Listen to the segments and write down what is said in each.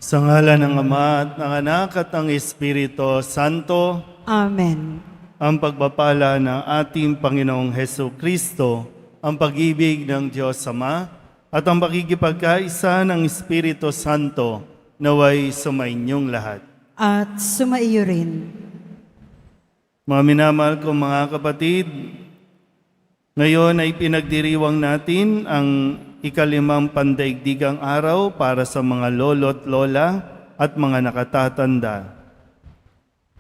Sa ngalan ng Ama at ng Anak at ng Espiritu Santo, Amen. ang pagpapala ng ating Panginoong Heso Kristo, ang pag-ibig ng Diyos Ama, at ang pakikipagkaisa ng Espiritu Santo naway sumainyong lahat. At sumaiyo rin. Mga minamahal kong mga kapatid, ngayon ay pinagdiriwang natin ang ikalimang pandaigdigang araw para sa mga lolo't lola at mga nakatatanda.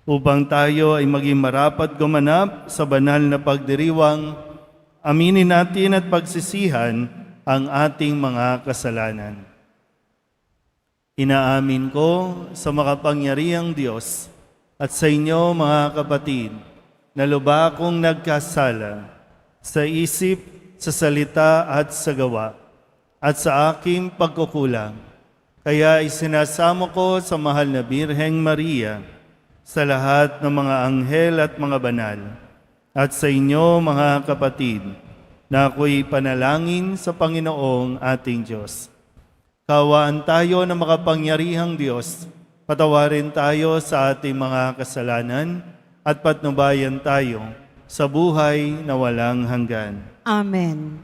Upang tayo ay maging marapat gumanap sa banal na pagdiriwang, aminin natin at pagsisihan ang ating mga kasalanan. Inaamin ko sa makapangyarihang Diyos at sa inyo mga kapatid, na lubha akong nagkasala sa isip, sa salita at sa gawa, at sa aking pagkukulang. Kaya isinasamo ko sa mahal na Birheng Maria, sa lahat ng mga anghel at mga banal, at sa inyo mga kapatid, na ako'y panalangin sa Panginoong ating Diyos. Kawaan tayo ng makapangyarihang Diyos, patawarin tayo sa ating mga kasalanan, at patnubayan tayo sa buhay na walang hanggan. Amen.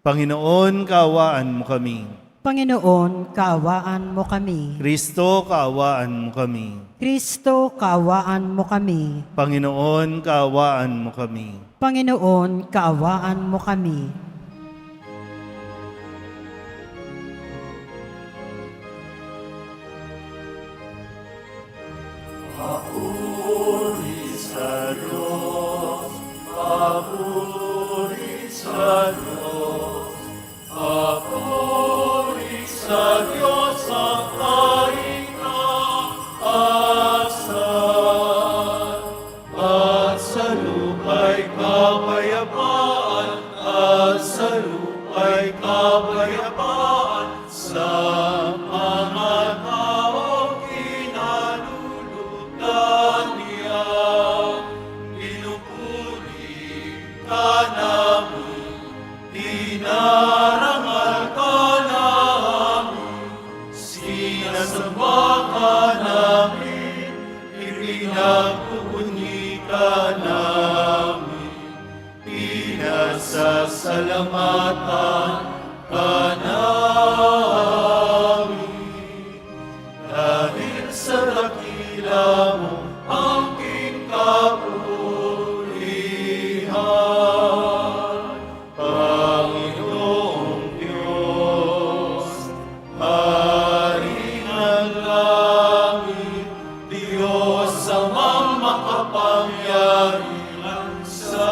Panginoon, kaawaan mo kami. Panginoon, kaawaan mo kami. Kristo, kaawaan mo kami. Kristo, kaawaan mo kami. Panginoon, kaawaan mo kami. Panginoon, kaawaan mo kami. Salamatan ka namin, dahil sa dakila mo ang aking kapulihan. Panginoong Diyos, Hari ng langit, Diyos amang makapangyarihan sa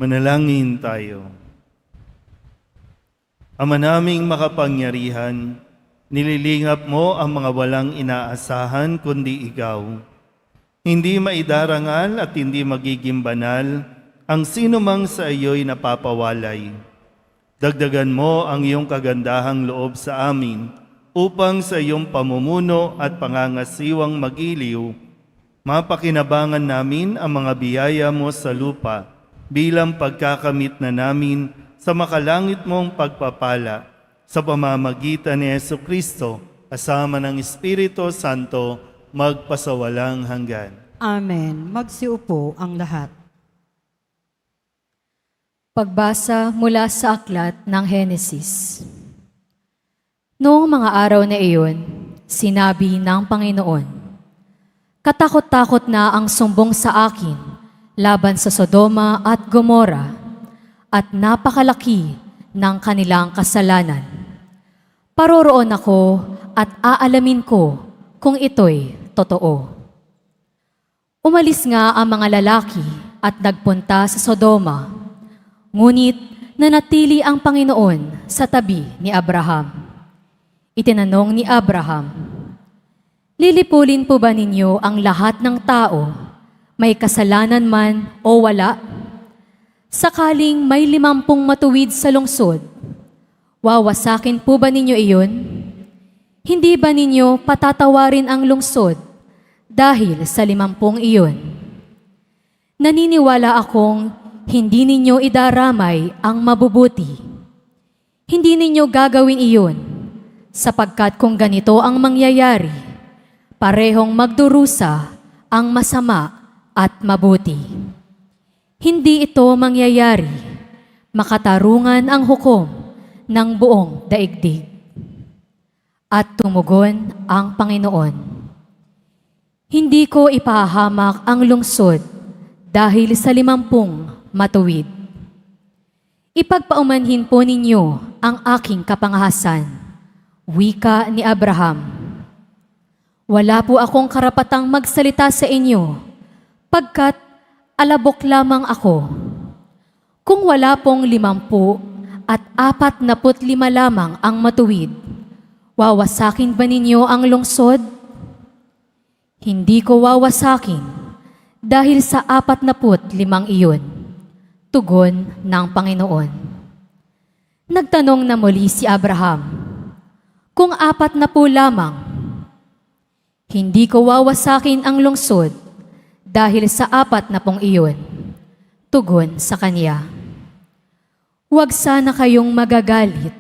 Manalangin tayo. Ama naming makapangyarihan, nililingap mo ang mga walang inaasahan kundi ikaw. Hindi maidarangal at hindi magiging banal ang sino mang sa iyo'y napapawalay. Dagdagan mo ang iyong kagandahang loob sa amin upang sa iyong pamumuno at pangangasiwang magiliw, mapakinabangan namin ang mga biyaya mo sa lupa bilang pagkakamit na namin sa makalangit mong pagpapala sa pamamagitan ni Jesucristo kasama ng Espiritu Santo magpasawalang hanggan. Amen. Magsiupo ang lahat. Pagbasa mula sa aklat ng Henesis. Noong mga araw na iyon, sinabi ng Panginoon, "Katakot-takot na ang sumbong sa akin laban sa Sodoma at Gomora, at napakalaki ng kanilang kasalanan. Paroroon ako at aalamin ko kung ito'y totoo." Umalis nga ang mga lalaki at nagpunta sa Sodoma, ngunit nanatili ang Panginoon sa tabi ni Abraham. Itinanong ni Abraham, "Lilipulin po ba ninyo ang lahat ng tao, may kasalanan man o wala? Sakaling may 50 matuwid sa lungsod, wawasakin po ba ninyo iyon? Hindi ba ninyo patatawarin ang lungsod dahil sa 50 iyon? Naniniwala akong hindi ninyo idaramay ang mabubuti. Hindi ninyo gagawin iyon, sapagkat kung ganito ang mangyayari, parehong magdurusa ang masama at mabuti. Hindi ito mangyayari, makatarungan ang hukom ng buong daigdig." At tumugon ang Panginoon, "Hindi ko ipahamak ang lungsod dahil sa 50 matuwid. Ipagpaumanhin po ninyo ang aking kapangahasan," wika ni Abraham. "Wala po akong karapatang magsalita sa inyo, pagkat alabok lamang ako. Kung wala pong 50 at 45 lamang ang matuwid, wawasakin ba ninyo ang lungsod? Hindi ko wawasakin dahil sa 45 iyon," tugon ng Panginoon. Nagtanong na muli si Abraham, "Kung 40 lamang, hindi ko wawasakin ang lungsod dahil sa 40 iyon," tugon sa kanya. "Huwag sana kayong magagalit,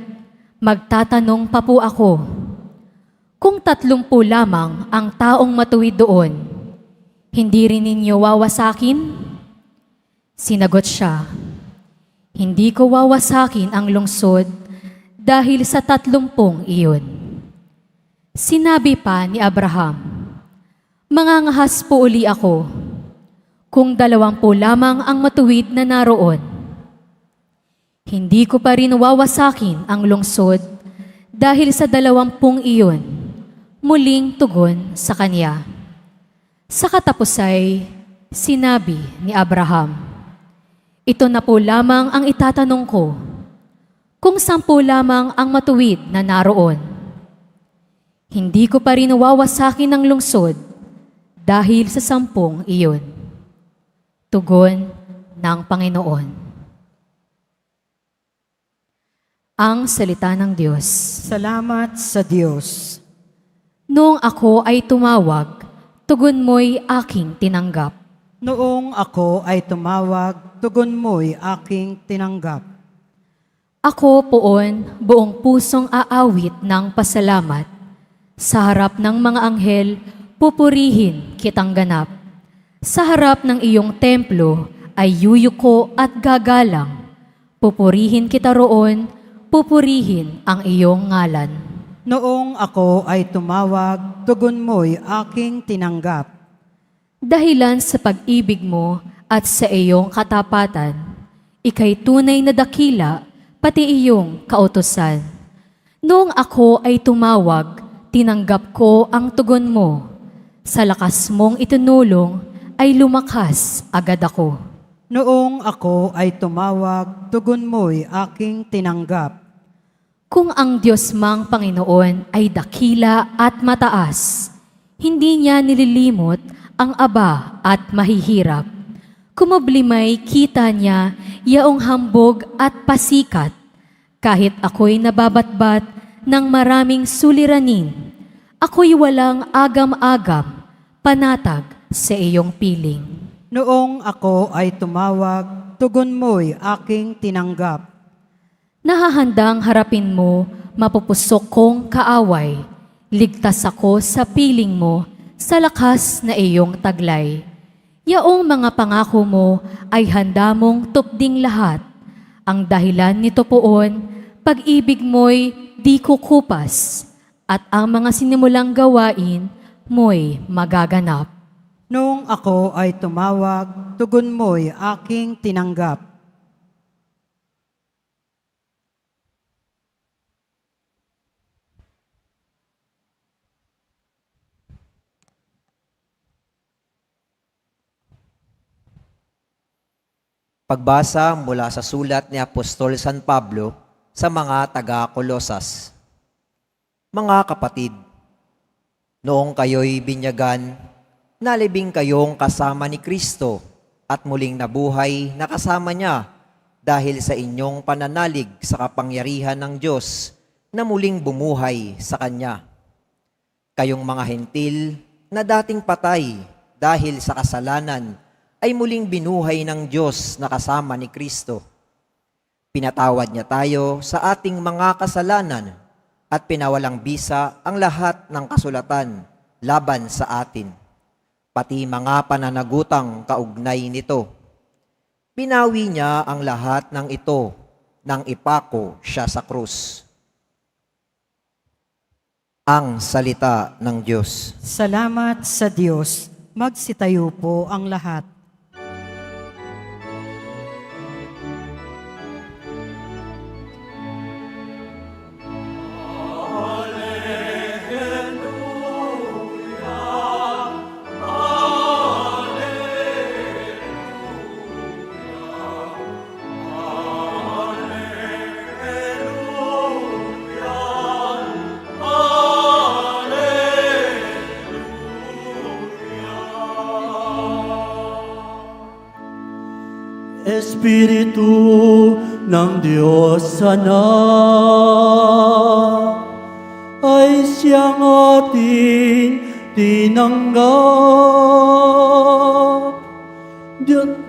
magtatanong pa po ako. Kung 30 lamang ang taong matuwid doon, hindi rin ninyo wawasakin?" Sinagot siya, "Hindi ko wawasakin ang lungsod dahil sa 30 iyon." Sinabi pa ni Abraham, "Mangangahas po uli ako. Kung 20 lamang ang matuwid na naroon, hindi ko pa rin wawasakin ang lungsod dahil sa 20 iyon," muling tugon sa kanya. Sa katapusay, sinabi ni Abraham, "Ito na po lamang ang itatanong ko. Kung 10 lamang ang matuwid na naroon, hindi ko pa rin wawasakin ang lungsod dahil sa 10 iyon," tugon ng Panginoon. Ang salita ng Diyos. Salamat sa Diyos. Noong ako ay tumawag, tugon mo'y aking tinanggap. Noong ako ay tumawag, tugon mo'y aking tinanggap. Ako poon buong pusong aawit ng pasalamat. Sa harap ng mga anghel, pupurihin kitang ganap. Sa harap ng iyong templo ay yuyuko at gagalang. Pupurihin kita roon, pupurihin ang iyong ngalan. Noong ako ay tumawag, tugon mo'y aking tinanggap. Dahilan sa pag-ibig mo at sa iyong katapatan, ika'y tunay na dakila, pati iyong kautusan. Noong ako ay tumawag, tinanggap ko ang tugon mo. Sa lakas mong itinulong, ay lumakas agad ako. Noong ako ay tumawag, tugon mo'y aking tinanggap. Kung ang Diyos mang Panginoon ay dakila at mataas, hindi niya nililimot ang aba at mahihirap. Kumublimay kita niya yaong hambog at pasikat, kahit ako'y nababatbat ng maraming suliranin, ako'y walang agam-agam, panatag sa iyong piling. Noong ako ay tumawag, tugon mo'y aking tinanggap. Nahahandang harapin mo, mapupusok kong kaaway. Ligtas ako sa piling mo, sa lakas na iyong taglay. Yaong mga pangako mo ay handa mong tupding lahat. Ang dahilan nito poon, pag-ibig mo'y di kukupas, at ang mga sinimulang gawain mo'y magaganap. Noong ako ay tumawag, tugon mo'y aking tinanggap. Pagbasa mula sa sulat ni Apostol San Pablo sa mga taga-Kolosas. Mga kapatid, noong kayo'y binyagan, nalibing kayong kasama ni Kristo at muling nabuhay na kasama niya dahil sa inyong pananalig sa kapangyarihan ng Diyos na muling bumuhay sa Kanya. Kayong mga hentil na dating patay dahil sa kasalanan ay muling binuhay ng Diyos na kasama ni Kristo. Pinatawad niya tayo sa ating mga kasalanan at pinawalang bisa ang lahat ng kasulatan laban sa atin, pati mga pananagutang kaugnay nito. Binawi niya ang lahat ng ito nang ipako siya sa krus. Ang salita ng Diyos. Salamat sa Diyos. Magsitayo po ang lahat. Espiritu ng Diyos Anak ay siyang ating tinanggap.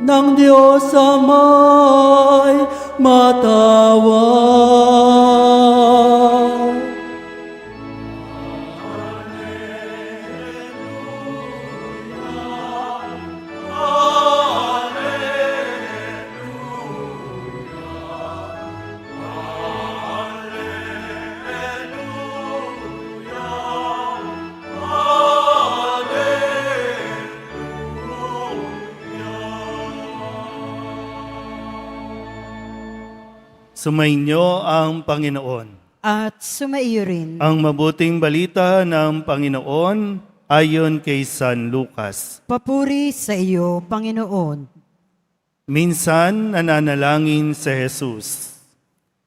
Ng Diyos Ama'y matawag. Sumainyo ang Panginoon. At sumaiyo rin. Ang mabuting balita ng Panginoon ayon kay San Lucas. Papuri sa iyo, Panginoon. Minsan nananalangin si Jesus.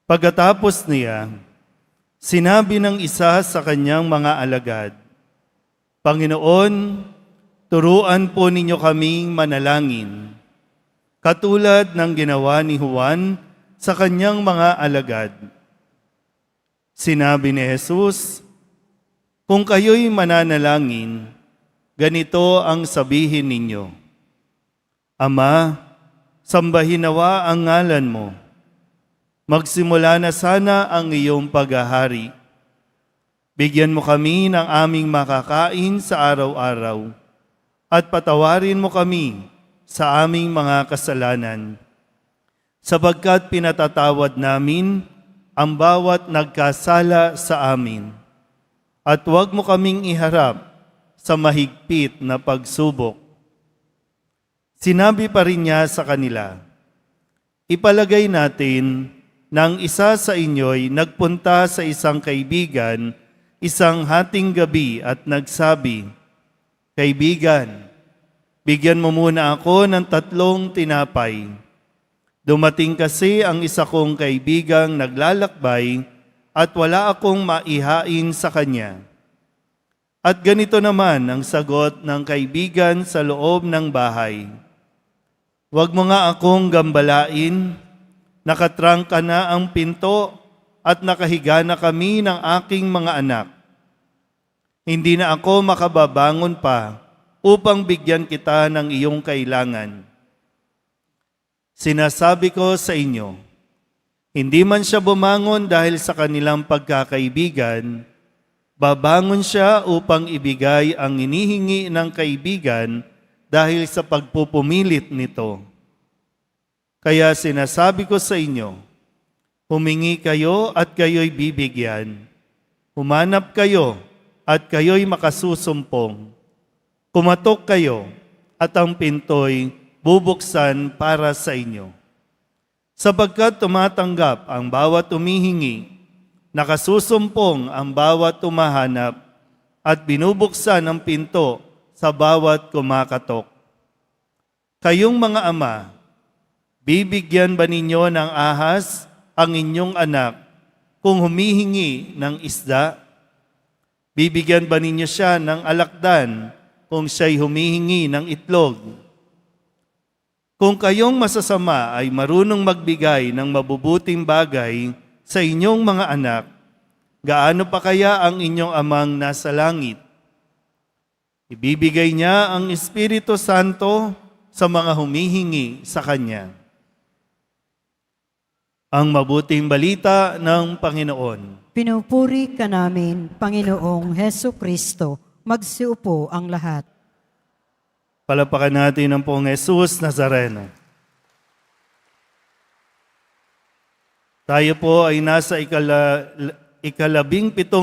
Pagkatapos niya, sinabi ng isa sa kanyang mga alagad, Panginoon, turuan po ninyo kaming manalangin, katulad ng ginawa ni Juan sa kanyang mga alagad. Sinabi ni Jesus, "Kung kayo'y mananalangin, ganito ang sabihin ninyo: Ama, sambahin nawa ang ngalan mo. Magsimula na sana ang iyong paghahari. Bigyan mo kami ng aming makakain sa araw-araw at patawarin mo kami sa aming mga kasalanan, sapagkat pinatatawad namin ang bawat nagkasala sa amin. At huwag mo kaming iharap sa mahigpit na pagsubok." Sinabi pa rin niya sa kanila, "Ipalagay natin na ang isa sa inyo'y nagpunta sa isang kaibigan isang hating gabi at nagsabi, 'Kaibigan, bigyan mo muna ako ng 3 tinapay. Dumating kasi ang isa kong kaibigang naglalakbay at wala akong maihain sa kanya.' At ganito naman ang sagot ng kaibigan sa loob ng bahay, 'Wag mo nga akong gambalain, nakatrangka na ang pinto at nakahiga na kami ng aking mga anak. Hindi na ako makababangon pa upang bigyan kita ng iyong kailangan. Sinasabi ko sa inyo, hindi man siya bumangon dahil sa kanilang pagkakaibigan, babangon siya upang ibigay ang hinihingi ng kaibigan dahil sa pagpupumilit nito. Kaya sinasabi ko sa inyo, humingi kayo at kayo'y bibigyan. Humanap kayo at kayo'y makasusumpong. Kumatok kayo at ang pinto'y bubuksan para sa inyo. Sapagkat tumatanggap ang bawat humihingi, nakasusumpong ang bawat tumahanap, at binubuksan ang pinto sa bawat kumakatok. Kayong mga ama, bibigyan ba ninyo ng ahas ang inyong anak kung humihingi ng isda? Bibigyan ba ninyo siya ng alakdan kung siya'y humihingi ng itlog? Kung kayong masasama ay marunong magbigay ng mabubuting bagay sa inyong mga anak, gaano pa kaya ang inyong amang nasa langit? Ibibigay niya ang Espiritu Santo sa mga humihingi sa Kanya. Ang mabuting balita ng Panginoon. Pinupuri ka namin, Panginoong Heso Kristo. Magsiupo ang lahat. Palapakan natin ang Poong Jesus Nazareno. Tayo po ay nasa 17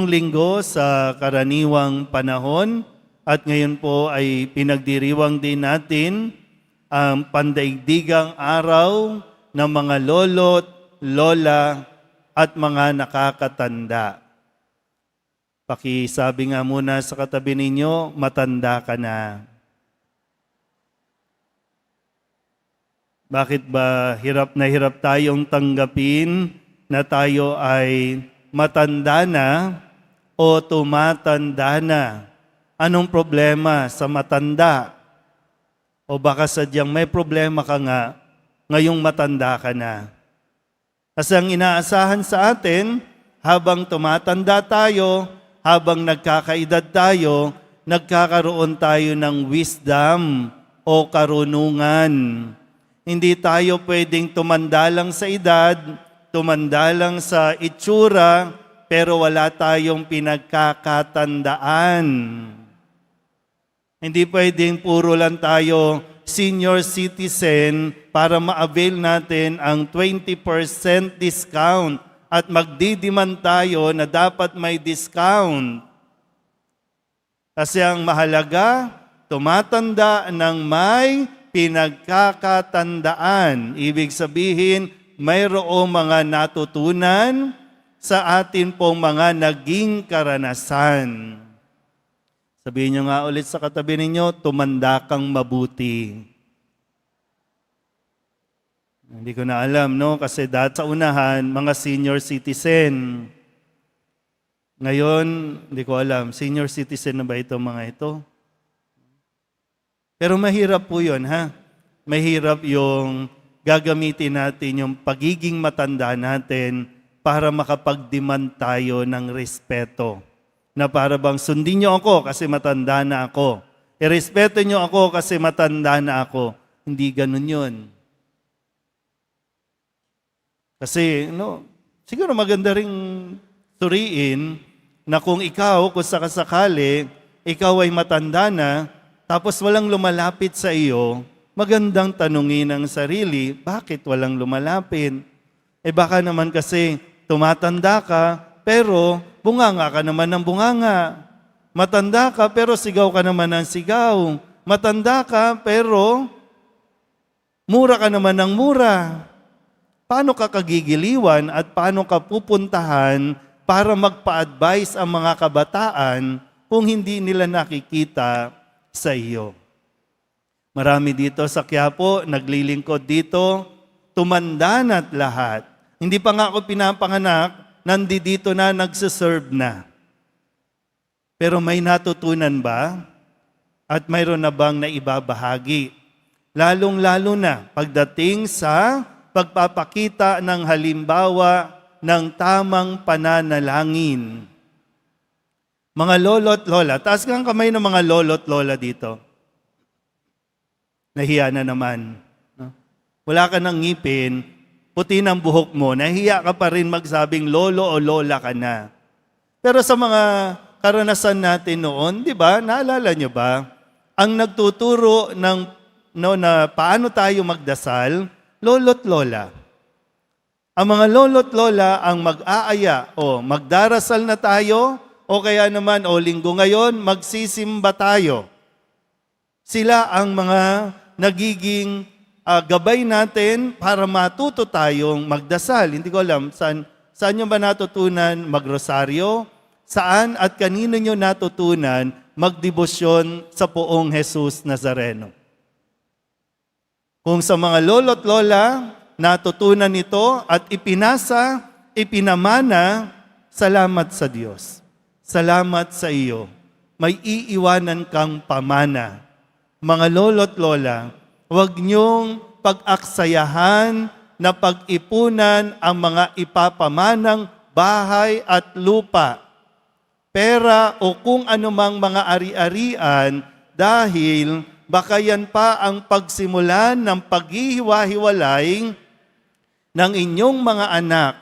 linggo sa karaniwang panahon at ngayon po ay pinagdiriwang din natin ang pandaigdigang araw ng mga lolo't lola at mga nakakatanda. Pakisabi nga muna sa katabi ninyo, matanda ka na. Bakit ba hirap tayong tanggapin na tayo ay matanda na o tumatanda na? Anong problema sa matanda? O baka sadyang may problema ka nga ngayong matanda ka na? Kasi ang inaasahan sa atin, habang tumatanda tayo, habang nagkakaedad tayo, nagkakaroon tayo ng wisdom o karunungan. Hindi tayo pwedeng tumanda lang sa edad, tumanda lang sa itsura, pero wala tayong pinagkakatandaan. Hindi pwedeng puro lang tayo senior citizen para ma-avail natin ang 20% discount at magdidiman tayo na dapat may discount. Kasi ang mahalaga, tumatanda ng may pinagkakatandaan. Ibig sabihin, mayroong mga natutunan sa atin pong mga naging karanasan. Sabihin nyo nga ulit sa katabi ninyo, tumanda kang mabuti. Hindi ko na alam, no? Kasi dati sa unahan, mga senior citizen. Ngayon, hindi ko alam, senior citizen na ba ito mga ito? Pero mahirap po yun, ha? Mahirap yung gagamitin natin yung pagiging matanda natin para makapag-demand tayo ng respeto. Na para bang sundin niyo ako kasi matanda na ako. Irespeto niyo ako kasi matanda na ako. Hindi ganun yun. Kasi, siguro maganda ring suriin na kung ikaw, kung sakasakali, ikaw ay matanda na, tapos walang lumalapit sa iyo, magandang tanungin ang sarili, bakit walang lumalapit? Baka naman kasi tumatanda ka, pero bunganga ka naman ng bunganga. Matanda ka, pero sigaw ka naman ng sigaw. Matanda ka, pero mura ka naman ng mura. Paano ka kagigiliwan at paano ka pupuntahan para magpa-advise ang mga kabataan kung hindi nila nakikita sa iyo? Marami dito sa Quiapo, naglilingkod dito, tumanda na't lahat. Hindi pa nga ako pinapanganak, nandito na, nagsiserve na. Pero may natutunan ba? At mayroon na bang naibabahagi? Lalong-lalo na pagdating sa pagpapakita ng halimbawa ng tamang pananalangin. Mga lolo't lola, taas kang kamay ng mga lolo't lola dito. Nahiya na naman. Wala ka ng ngipin, puti ng buhok mo, nahiya ka pa rin magsabing lolo o lola ka na. Pero sa mga karanasan natin noon, di ba, naalala nyo ba, ang nagtuturo na paano tayo magdasal, lolo't lola. Ang mga lolo't lola ang mag-aaya, magdarasal na tayo, o kaya naman, linggo ngayon, magsisimba tayo. Sila ang mga nagiging gabay natin para matuto tayong magdasal. Hindi ko alam, saan nyo ba natutunan magrosaryo? Saan at kanino nyo natutunan magdebosyon sa poong Jesus Nazareno? Kung sa mga lolo't lola, natutunan ito at ipinasa, ipinamana, salamat sa Diyos. Salamat sa iyo. May iiwanan kang pamana. Mga lolo't lola, huwag niyong pag-aksayahan na pag-ipunan ang mga ipapamanang bahay at lupa, pera o kung anumang mga ari-arian dahil baka yan pa ang pagsimulan ng paghihiwa-hiwalay ng inyong mga anak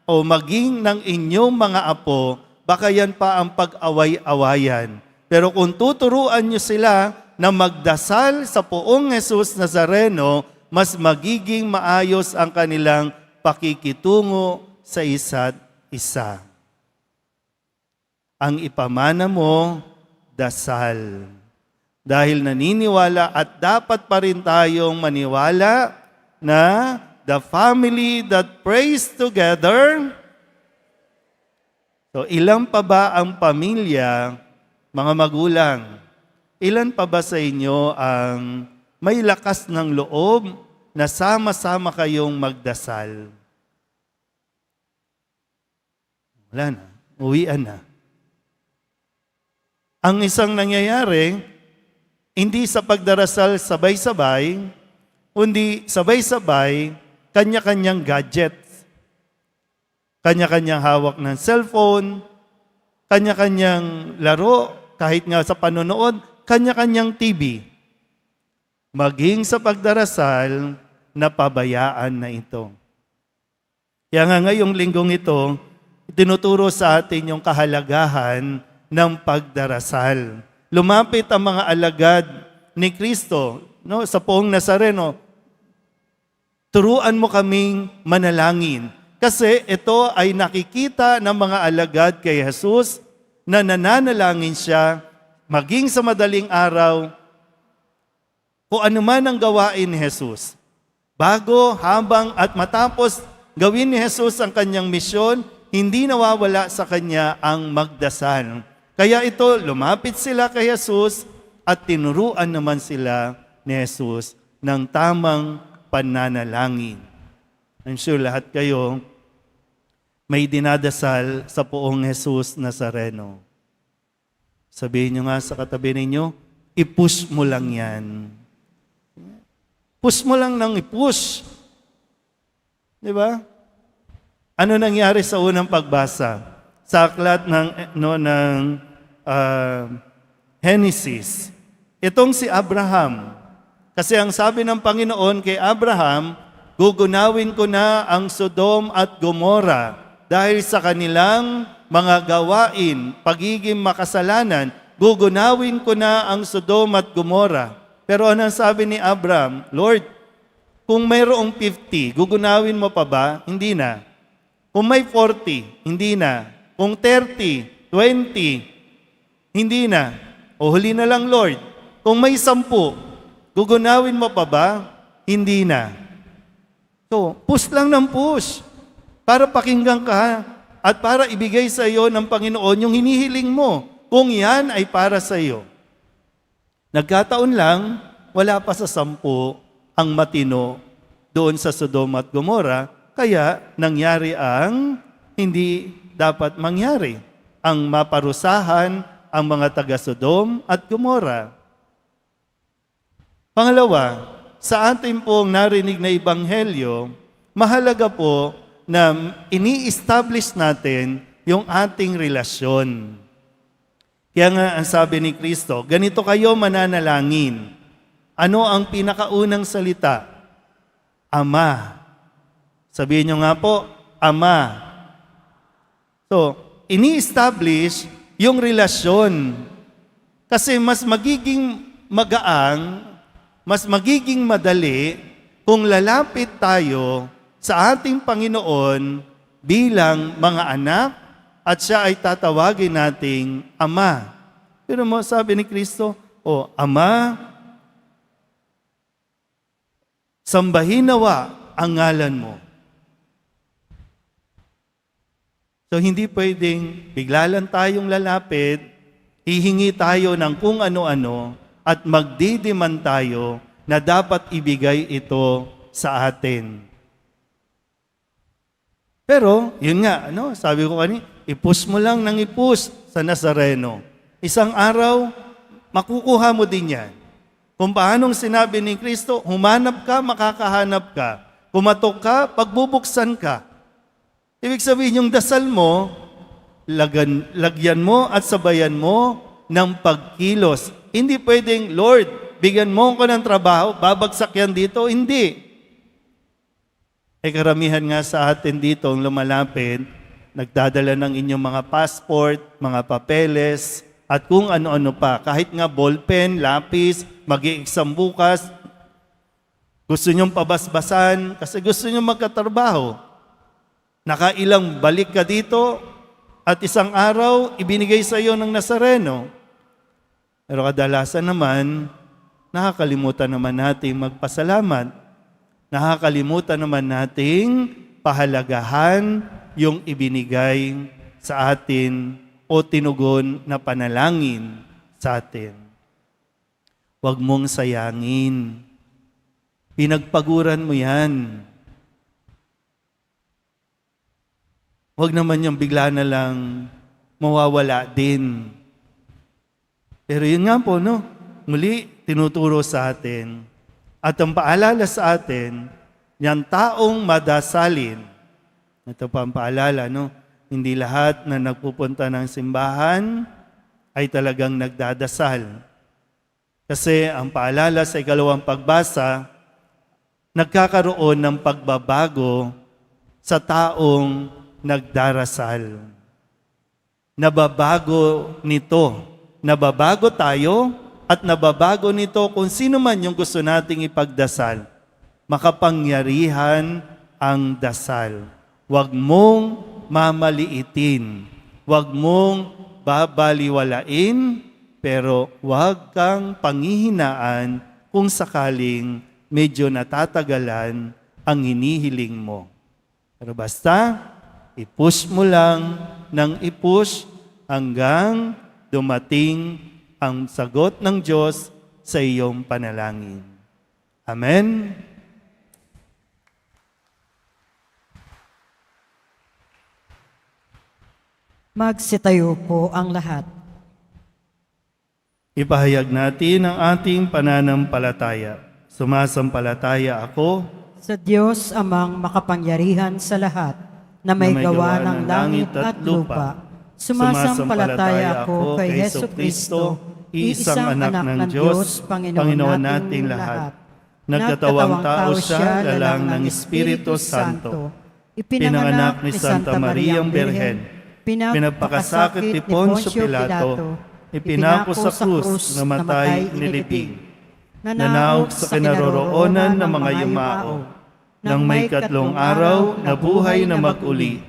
o maging ng inyong mga apo, baka yan pa ang pag-away-awayan. Pero kung tuturuan nyo sila na magdasal sa poong Jesus Nazareno, mas magiging maayos ang kanilang pakikitungo sa isa't isa. Ang ipamana mo, dasal. Dahil naniniwala at dapat pa rin tayong maniwala na the family that prays together. So ilan pa ba ang pamilya, mga magulang? Ilan pa ba sa inyo ang may lakas ng loob na sama-sama kayong magdasal? Wala na, uwian na. Ang isang nangyayari, hindi sa pagdarasal sabay-sabay, kundi sabay-sabay, kanya-kanyang gadgets, kanya-kanyang hawak ng cellphone, kanya-kanyang laro, kahit nga sa panonood, kanya-kanyang TV. Maging sa pagdarasal, napabayaan na ito. Kaya nga ngayong linggong ito, tinuturo sa atin yung kahalagahan ng pagdarasal. Lumapit ang mga alagad ni Kristo sa poong Nazareno. Turuan mo kaming manalangin. Kasi ito ay nakikita ng mga alagad kay Jesus na nananalangin siya maging sa madaling araw kung ano man ang gawain ni Jesus. Bago, habang at matapos gawin ni Jesus ang kanyang misyon, hindi nawawala sa kanya ang magdasal. Kaya ito, lumapit sila kay Jesus at tinuruan naman sila ni Jesus ng tamang pananalangin. I'm sure lahat kayo may dinadasal sa poong Jesus Nazareno. Sabihin nyo nga sa katabi ninyo, i-push mo lang yan. Push mo lang ng i-push. Di ba? Ano nangyari sa unang pagbasa? Sa aklat ng Genesis. Itong si Abraham. Kasi ang sabi ng Panginoon kay Abraham, gugunawin ko na ang Sodom at Gomorra dahil sa kanilang mga gawain, pagiging makasalanan, gugunawin ko na ang Sodom at Gomorra. Pero ano ang sabi ni Abraham? Lord, kung mayroong 50, gugunawin mo pa ba? Hindi na. Kung may 40, hindi na. Kung 30, 20, hindi na. O huli na lang, Lord. Kung may 10, gugunawin mo pa ba? Hindi na. So, push lang ng push para pakinggan ka at para ibigay sa iyo ng Panginoon yung hinihiling mo kung yan ay para sa iyo. Nagkataon lang, wala pa sa 10 ang matino doon sa Sodom at Gomorra, kaya nangyari ang hindi dapat mangyari, ang maparusahan ang mga taga-Sodom at Gomorra. Pangalawa, sa ating pong narinig na ebanghelyo, mahalaga po na ini-establish natin yung ating relasyon. Kaya nga ang sabi ni Kristo, ganito kayo mananalangin. Ano ang pinakaunang salita? Ama. Sabihin nyo nga po, Ama. So, ini-establish yung relasyon. Kasi mas magiging magaang, mas magiging madali kung lalapit tayo sa ating Panginoon bilang mga anak at siya ay tatawagin nating Ama. Pero mo sabi ni Kristo, Ama, sambahin nawa ang ngalan mo. So hindi pwedeng bigla lang tayong lalapit, hihingi tayo ng kung ano-ano at magdidiman tayo na dapat ibigay ito sa atin. Pero, yun nga, sabi ko kanina, i-push mo lang ng i-push sa Nazareno. Isang araw, makukuha mo din yan. Kung paanong sinabi ni Kristo, humanap ka, makakahanap ka. Kumatok ka, pagbubuksan ka. Ibig sabihin, yung dasal mo, lagyan mo at sabayan mo ng pagkilos. Hindi pwedeng, Lord, bigyan mo ko ng trabaho, babagsak yan dito. Hindi. Karamihan nga sa atin dito ang lumalapit, nagdadala ng inyong mga passport, mga papeles, at kung ano-ano pa. Kahit nga ballpen, lapis, mag-i-exam bukas, gusto nyong pabasbasan kasi gusto nyong magkatrabaho. Nakailang balik ka dito at isang araw ibinigay sa iyo ng Nazareno. Pero kadalasan naman, nakakalimutan naman natin magpasalamat. Nakakalimutan naman nating pahalagahan yung ibinigay sa atin o tinugon na panalangin sa atin. Huwag mong sayangin. Pinagpaguran mo yan. Huwag naman yung bigla na lang mawawala din. Pero yun nga po, muli tinuturo sa atin. At ang paalala sa atin, yung taong madasalin. Ito pa ang paalala, hindi lahat na nagpupunta ng simbahan ay talagang nagdadasal. Kasi ang paalala sa ikalawang pagbasa, nagkakaroon ng pagbabago sa taong nagdarasal. Nababago nito. Nababago tayo at nababago nito kung sino man yung gusto nating ipagdasal. Makapangyarihan ang dasal. Huwag mong mamaliitin. Huwag mong babaliwalain, pero huwag kang panghihinaan kung sakaling medyo natatagalan ang hinihiling mo. Pero basta, i-push mo lang ng i-push hanggang dumating ang sagot ng Diyos sa iyong panalangin. Amen? Magsitayo po ang lahat. Ipahayag natin ang ating pananampalataya. Sumasampalataya ako Sa Diyos amang makapangyarihan sa lahat, na may gawa ng langit at lupa. Sumasampalataya ako kay Hesu Kristo, iisang anak ng Diyos, Panginoon nating lahat. Nagkatawang tao siya, lalang ng Espiritu Santo. Ipinanganak ni Santa Mariang Birhen. Pinagpakasakit ni Poncio Pilato. Ipinako sa krus, namatay, nilibing. Nanaog sa kinaroroonan ng mga yumao. Nang may 3 araw, nabuhay na mag-uli.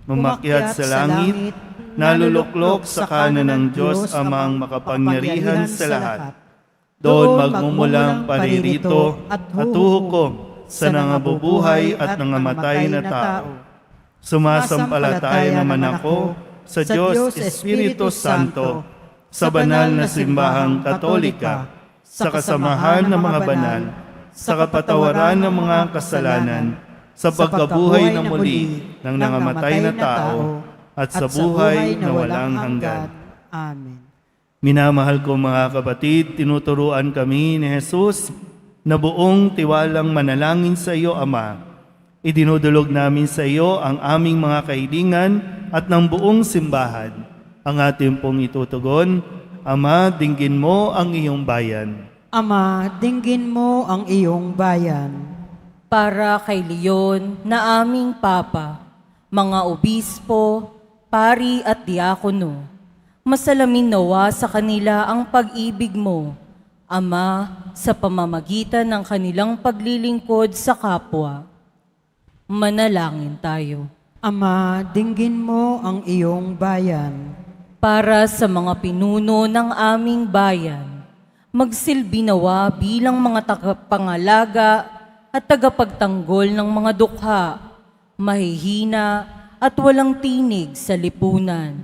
Umakyat sa langit, naluluklok sa kanan ng Diyos Amang makapangyarihan sa lahat. Doon magmumulang paririto at huhukom sa nangabubuhay at nangamatay na tao. Sumasampalataya naman ako sa Diyos Espiritu Santo, sa banal na simbahang katolika, sa kasamahan ng mga banal, sa kapatawaran ng mga kasalanan, sa pagkabuhay na muli ng nangamatay na tao, at sa buhay na walang hanggan. Amen. Minamahal ko mga kapatid, tinuturuan kami ni Jesus na buong tiwalang manalangin sa iyo, Ama. Idinudulog namin sa iyo ang aming mga kahilingan at ng buong simbahan. Ang ating pong itutugon, Ama, dinggin mo ang iyong bayan. Ama, dinggin mo ang iyong bayan. Para kay Leon na aming Papa, mga obispo, pari at diakono, masalamin nawa sa kanila ang pag-ibig mo, Ama, sa pamamagitan ng kanilang paglilingkod sa kapwa. Manalangin tayo. Ama, dinggin mo ang iyong bayan. Para sa mga pinuno ng aming bayan, magsilbi nawa bilang mga tagapangalaga at tagapagtanggol ng mga dukha, mahihina at walang tinig sa lipunan.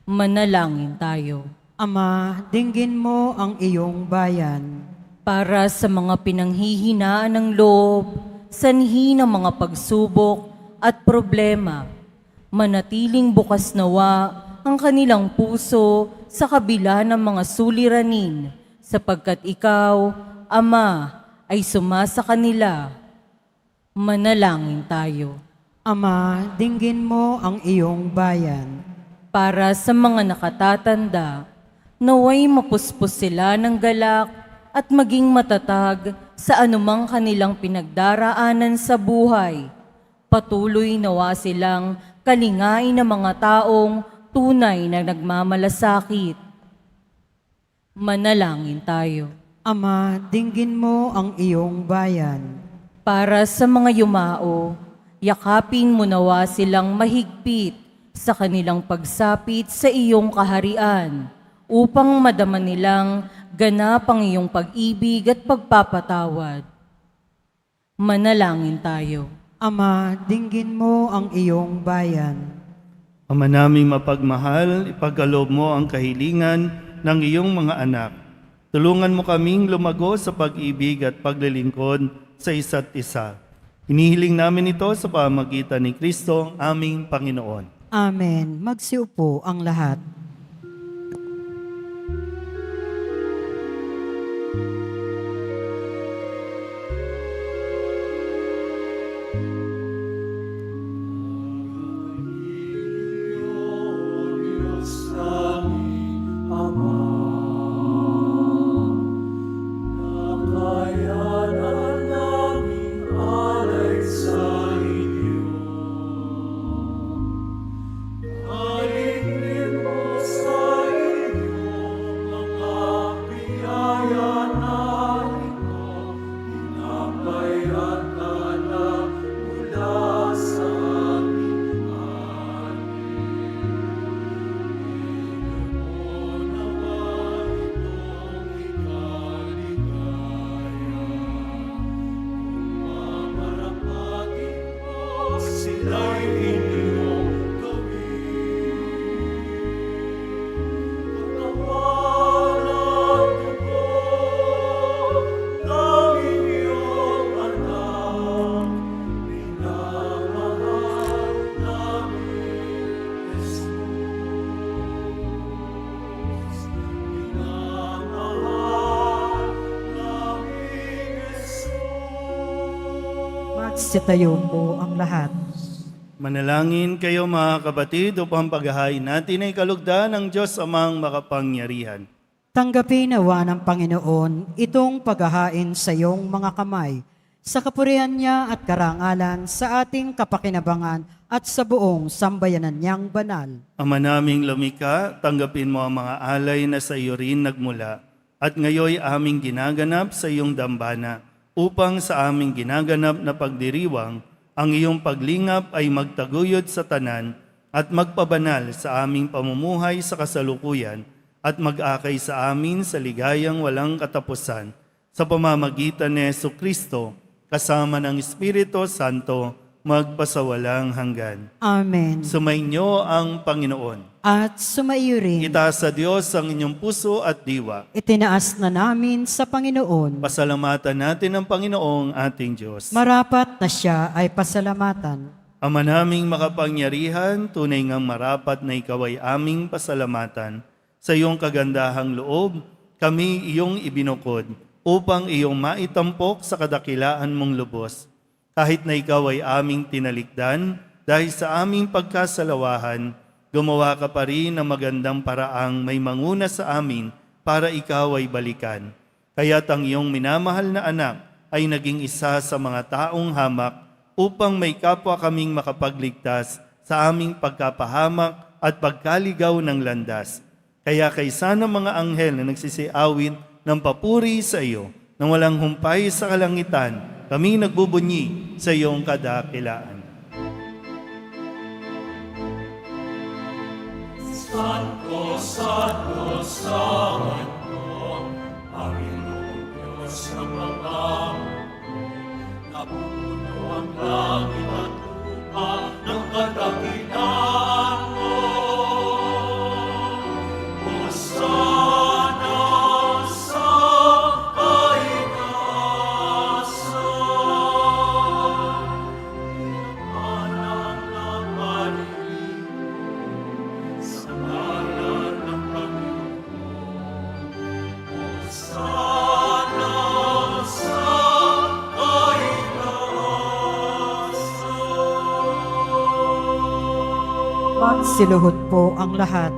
Manalangin tayo. Ama, dinggin mo ang iyong bayan. Para sa mga pinanghihinaan ng loob, sanhi ng mga pagsubok at problema, manatiling bukas nawa ang kanilang puso sa kabila ng mga suliranin, sapagkat ikaw, Ama, ay sumasa kanila. Manalangin tayo. Ama, dinggin mo ang iyong bayan. Para sa mga nakatatanda, naway mapuspos sila ng galak at maging matatag sa anumang kanilang pinagdaraanan sa buhay. Patuloy nawa silang kalingain ng mga taong tunay na nagmamalasakit. Manalangin tayo. Ama, dinggin mo ang iyong bayan. Para sa mga yumao, yakapin mo nawa silang mahigpit sa kanilang pagsapit sa iyong kaharian upang madama nilang ganap ang iyong pag-ibig at pagpapatawad. Manalangin tayo. Ama, dinggin mo ang iyong bayan. Ama naming mapagmahal, ipagkaloob mo ang kahilingan ng iyong mga anak. Tulungan mo kaming lumago sa pag-ibig at paglilingkod sa isa't isa. Hinihiling namin ito sa pamagitan ni Kristo, aming Panginoon. Amen. Magsiupo ang lahat. Magsitayo po ang lahat. Manalangin kayo mga kapatid upang paghahain natin ay kalugdan ng Diyos amang makapangyarihan. Tanggapin nawa ng Panginoon itong paghahain sa iyong mga kamay, sa kapurihan niya at karangalan sa ating kapakinabangan at sa buong sambayanan niyang banal. Ama naming lumika, tanggapin mo ang mga alay na sa iyo rin nagmula at ngayoy aming ginaganap sa iyong dambana upang sa aming ginaganap na pagdiriwang ang iyong paglingap ay magtaguyod sa tanan at magpabanal sa aming pamumuhay sa kasalukuyan at mag-akay sa amin sa ligayang walang katapusan sa pamamagitan ni Jesucristo kasama ng Espiritu Santo magpasawalang hanggan. Amen. Sumainyo ang Panginoon. At sumaiyo rin, Itaas sa Diyos ang inyong puso at diwa. itinaas na namin sa Panginoon. Pasalamatan natin ang Panginoong ating Diyos. Marapat na siya ay pasalamatan. Ama naming makapangyarihan, tunay ngang marapat na ikaw ay aming pasalamatan. Sa iyong kagandahang loob, kami iyong ibinukod upang iyong maitampok sa kadakilaan mong lubos. Kahit na ikaw ay aming tinalikdan, dahil sa aming pagkasalawahan, gumawa ka pa rin ng magandang paraang may manguna sa amin para ikaw ay balikan. Kaya't ang iyong minamahal na anak ay naging isa sa mga taong hamak upang may kapwa kaming makapagligtas sa aming pagkapahamak at pagkaligaw ng landas. Kaya kaysa ng mga anghel na nagsisiawit ng papuri sa iyo, nang walang humpay sa kalangitan, kami nagbubunyi sa iyong kadakilaan. Magsiluhod po ang lahat.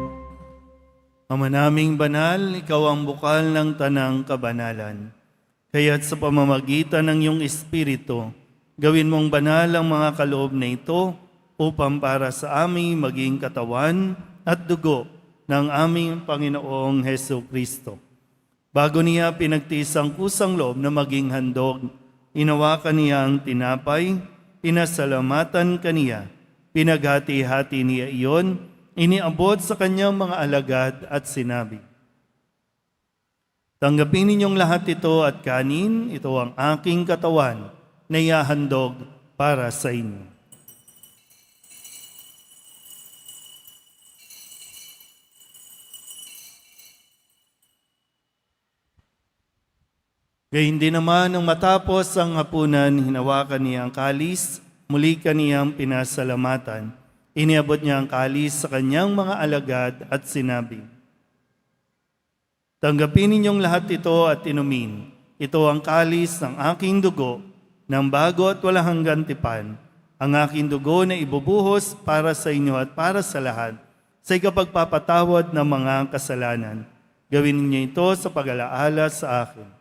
Ama naming banal, ikaw ang bukal ng tanang kabanalan. Kaya't sa pamamagitan ng iyong Espiritu, gawin mong banal ang mga kaloob na ito upang para sa aming maging katawan at dugo ng aming Panginoong Heso Kristo. Bago niya pinagtiis ang kusang loob na maging handog, inawakan niya ang tinapay, pinasalamatan kaniya, pinaghati-hati niya iyon, iniabot sa kanyang mga alagad at sinabi, "Tanggapin ninyong lahat ito at kanin, ito ang aking katawan na ihahandog para sa inyo." Gayun din naman nang matapos ang hapunan, hinawakan niya ang kalis, muli kaniyang pinasalamatan. Iniabot niya ang kalis sa kanyang mga alagad at sinabi, "Tanggapin ninyong lahat ito at inumin. Ito ang kalis ng aking dugo, ng bago at walang hanggang tipan, ang aking dugo na ibubuhos para sa inyo at para sa lahat, sa ikapagpapatawad ng mga kasalanan. Gawin ninyo ito sa pag-alaala sa akin."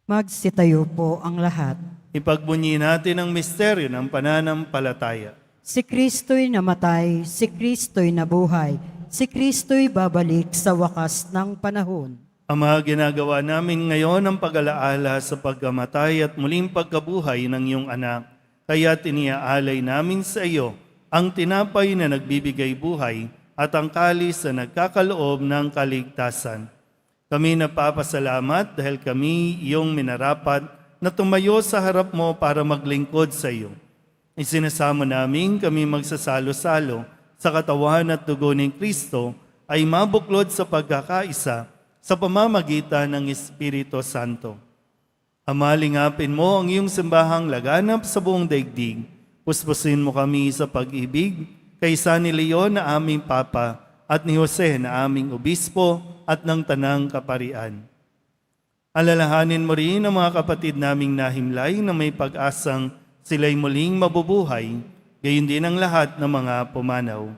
Magsitayo po ang lahat. Ipagbunyi natin ang misteryo ng pananampalataya. Si Kristo'y namatay, si Kristo'y nabuhay, si Kristo'y babalik sa wakas ng panahon. Ama, ginagawa namin ngayon ang pag-alaala sa pagkamatay at muling pagkabuhay ng iyong anak. Kaya tiniaalay namin sa iyo ang tinapay na nagbibigay buhay at ang kalis na nagkakaloob ng kaligtasan. Kami napapasalamat dahil kami iyong minarapat na tumayo sa harap mo para maglingkod sa iyo. Isinasamo namin kami magsasalo-salo sa katawan at dugo ni Kristo ay mabuklod sa pagkakaisa sa pamamagitan ng Espiritu Santo. Ama, lingapin mo ang iyong simbahang laganap sa buong daigdig. Puspusin mo kami sa pag-ibig kaysa ni Leon na aming Papa at ni Jose na aming obispo at ng tanang kaparian. Alalahanin mo rin ang mga kapatid naming nahimlay na may pag-asang sila'y muling mabubuhay, gayon din ang lahat ng mga pumanaw.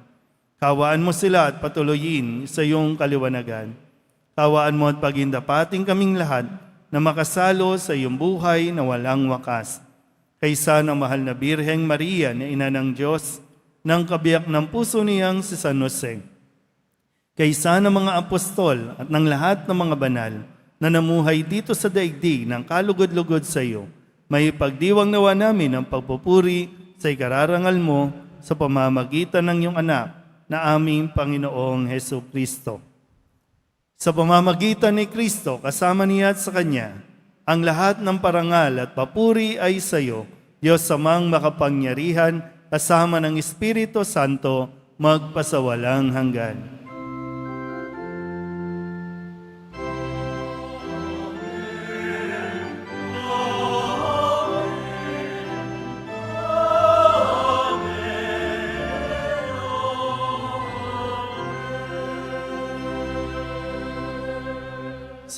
Kawaan mo sila at patuloyin sa iyong kaliwanagan. Kawaan mo at pagindapating kaming lahat na makasalo sa iyong buhay na walang wakas. Kaysa ng mahal na Birheng Maria na ina ng Diyos, ng kabiyak ng puso niyang si San Jose. Kaysa ng mga apostol at ng lahat ng mga banal na namuhay dito sa daigdig ng kalugod-lugod sa iyo, may pagdiwang nawa namin ang pagpupuri sa ikararangal mo sa pamamagitan ng iyong anak na aming Panginoong Hesus Kristo. Sa pamamagitan ni Kristo, kasama niya at sa Kanya, ang lahat ng parangal at papuri ay sa iyo, Diyos Amang makapangyarihan, kasama ng Espiritu Santo, magpasawalang hanggan.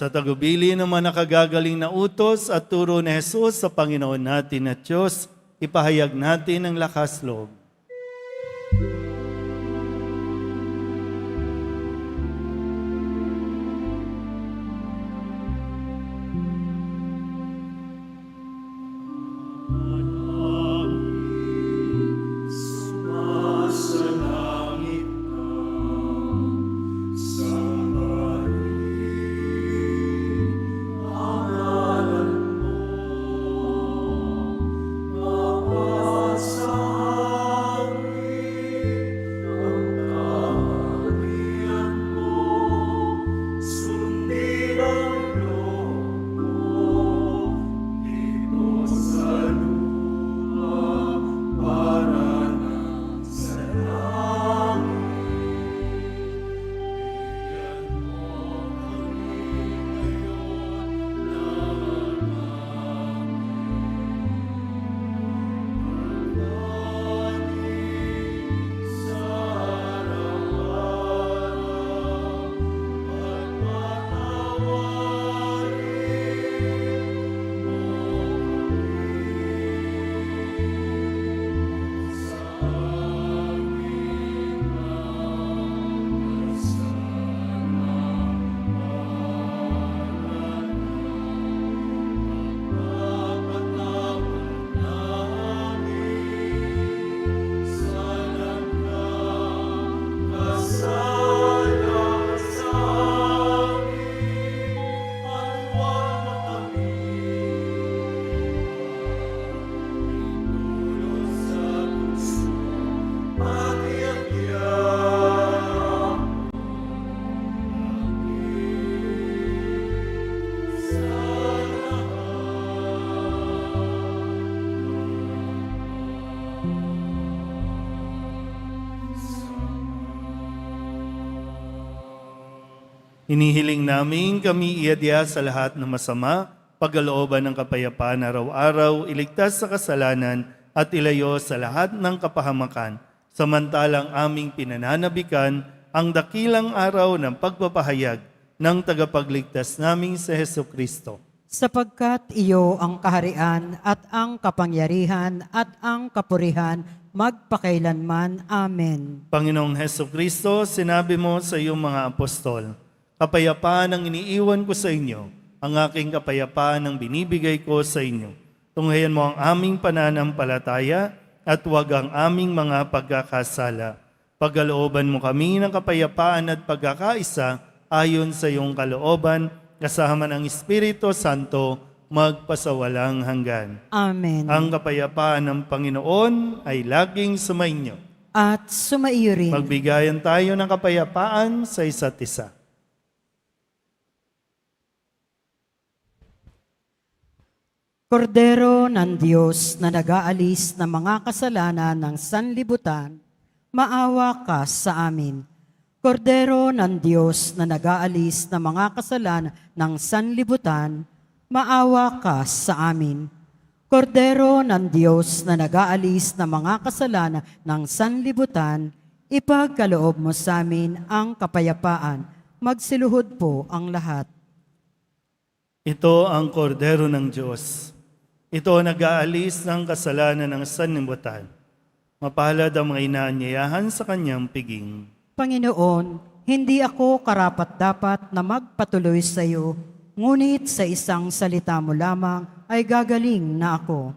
Sa tagubili ng mga nakagagaling na utos at turo ni Jesus sa Panginoon natin at Diyos, ipahayag natin ang lakas loob. Hinihiling namin kami iadya sa lahat ng masama, pagkalooban ng kapayapaan araw-araw, iligtas sa kasalanan at ilayo sa lahat ng kapahamakan, samantalang aming pinananabikan ang dakilang araw ng pagpapahayag ng tagapagligtas naming si Jesucristo. Sapagkat iyo ang kaharian at ang kapangyarihan at ang kapurihan magpakailanman. Amen. Panginoong Jesucristo, sinabi mo sa iyong mga apostol, kapayapaan ang iniiwan ko sa inyo, ang aking kapayapaan ang binibigay ko sa inyo. Tunghayan mo ang aming pananampalataya at huwag ang aming mga pagkakasala. Pagkalooban mo kami ng kapayapaan at pagkakaisa ayon sa iyong kalooban, kasama ng Espiritu Santo, magpasawalang hanggan. Amen. Ang kapayapaan ng Panginoon ay laging sumainyo. At sumaiyo rin. Magbigayan tayo ng kapayapaan sa isa't isa. Kordero ng Diyos na nag-aalis ng mga kasalanan ng sanlibutan, maawa ka sa amin. Kordero ng Diyos na nag-aalis ng mga kasalanan ng sanlibutan, maawa ka sa amin. Kordero ng Diyos na nag-aalis ng mga kasalanan ng sanlibutan, ipagkaloob mo sa amin ang kapayapaan. Magsiluhod po ang lahat. Ito ang kordero ng Diyos. Ito ang nag-aalis ng kasalanan ng sanlibutan. Mapalad ang mga inaanyayahan sa kanyang piging. Panginoon, hindi ako karapat-dapat na magpatuloy sa iyo, ngunit sa isang salita mo lamang ay gagaling na ako.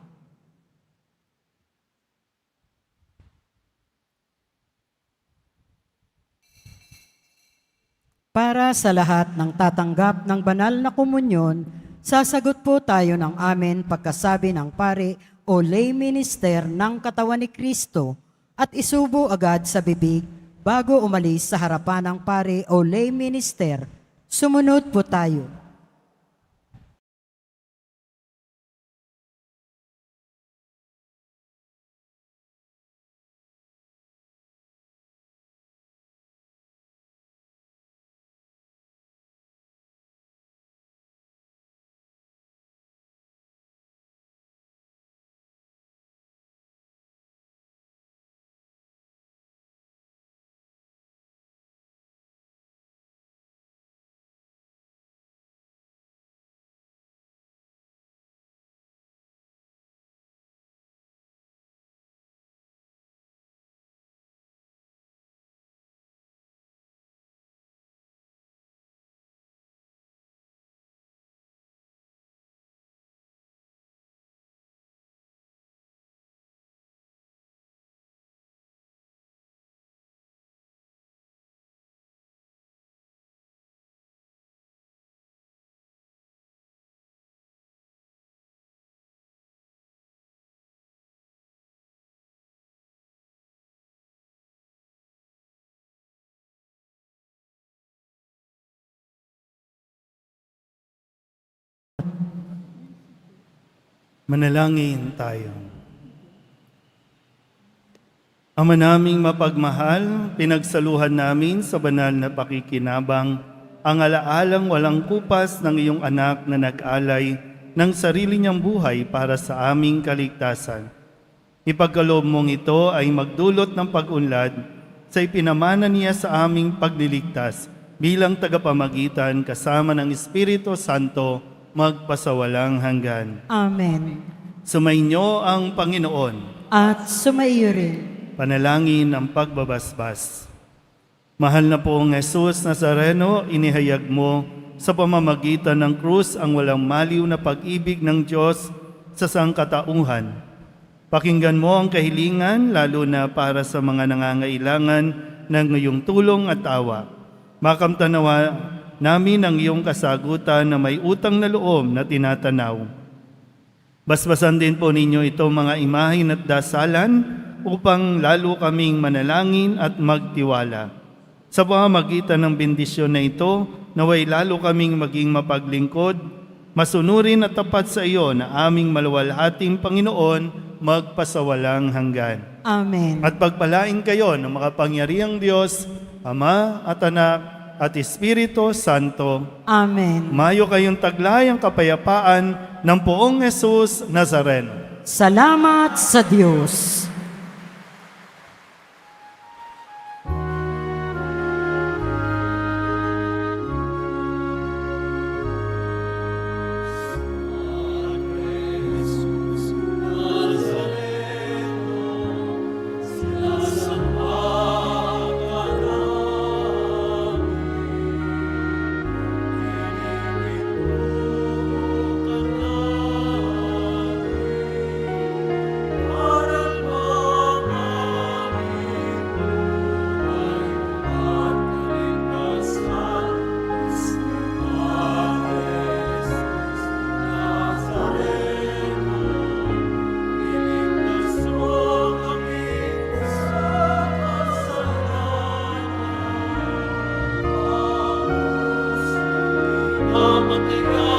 Para sa lahat ng tatanggap ng banal na komunyon, sasagot po tayo ng amen pagkasabi ng pari o lay minister ng katawan ni Kristo at isubo agad sa bibig bago umalis sa harapan ng pari o lay minister. Sumunod po tayo. Manalangin tayo. Ama naming mapagmahal, pinagsaluhan namin sa banal na pakikinabang ang alaalang walang kupas ng iyong anak na nag-alay ng sarili niyang buhay para sa aming kaligtasan. Ipagkaloob mong ito ay magdulot ng pag-unlad sa ipinamana niya sa aming pagliligtas bilang tagapamagitan kasama ng Espiritu Santo magpasawalang hanggan. Amen. Sumainyo ang Panginoon. At sumaiyo rin. Panalangin ang pagbabasbas. Mahal na poong Jesus Nazareno, inihayag mo sa pamamagitan ng krus ang walang maliw na pag-ibig ng Diyos sa sangkatauhan. Pakinggan mo ang kahilingan, lalo na para sa mga nangangailangan ng iyong tulong at awa. Makamtanawa namin ang iyong kasagutan na may utang na loob na tinatanaw. Basbasan din po ninyo ito mga imahin at dasalan upang lalo kaming manalangin at magtiwala. Sa pamamagitan ng bendisyon na ito, naway lalo kaming maging mapaglingkod, masunurin at tapat sa iyo na aming maluwalhating Panginoon magpasawalang hanggan. Amen. At pagpalain kayo ng makapangyarihang Diyos, Ama at Anak at Espiritu Santo. Amen. Mayo kayong taglayang kapayapaan ng poong Jesus Nazareno. Salamat sa Diyos. Amen.